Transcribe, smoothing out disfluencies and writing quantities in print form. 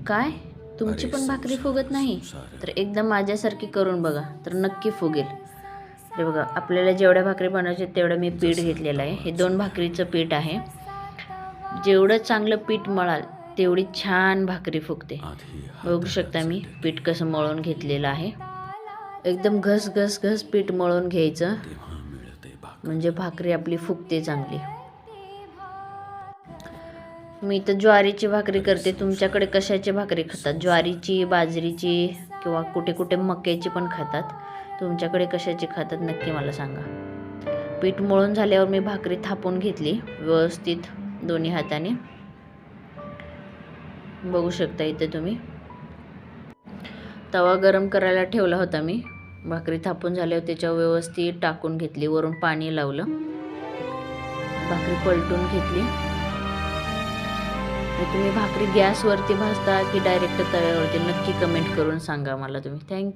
काय तुमची पण भाकरी फुगत नाही? तर एकदम माझ्यासारखी करून बघा, तर नक्की फुगेल. हे बघा, आपल्याला जेवढ्या भाकरी बनवायचे तेवढं मी पीठ घेतलेलं आहे. हे 2 भाकरीचं पीठ आहे. जेवढं चांगलं पीठ मळाल तेवढी छान भाकरी फुगते. बघू शकता मी पीठ कसं मळून घेतलेलं आहे. एकदम घस पीठ मळून घ्यायचं, म्हणजे भाकरी आपली फुगते चांगली. मी तर ज्वारीची भाकरी करते. तुमच्याकडे कशाची भाकरी खातात? ज्वारीची, बाजरीची किंवा कुठे कुठे मक्याची पण खातात. तुमच्याकडे कशाची खातात नक्की मला सांगा. पीठ मळून झाल्यावर मी भाकरी थापून घेतली व्यवस्थित दोन्ही हाताने. बघू शकता इथे तुम्ही. तवा गरम करायला ठेवला होता मी. भाकरी थापून झाल्यावर त्याच्यावर व्यवस्थित टाकून घेतली, वरून पाणी लावलं, भाकरी पलटून घेतली. तुम्ही भाकरी गॅसवरती भाजता की डायरेक्ट तव्यावरती नक्की कमेंट करून सांगा मला तुम्ही. थँक्यू.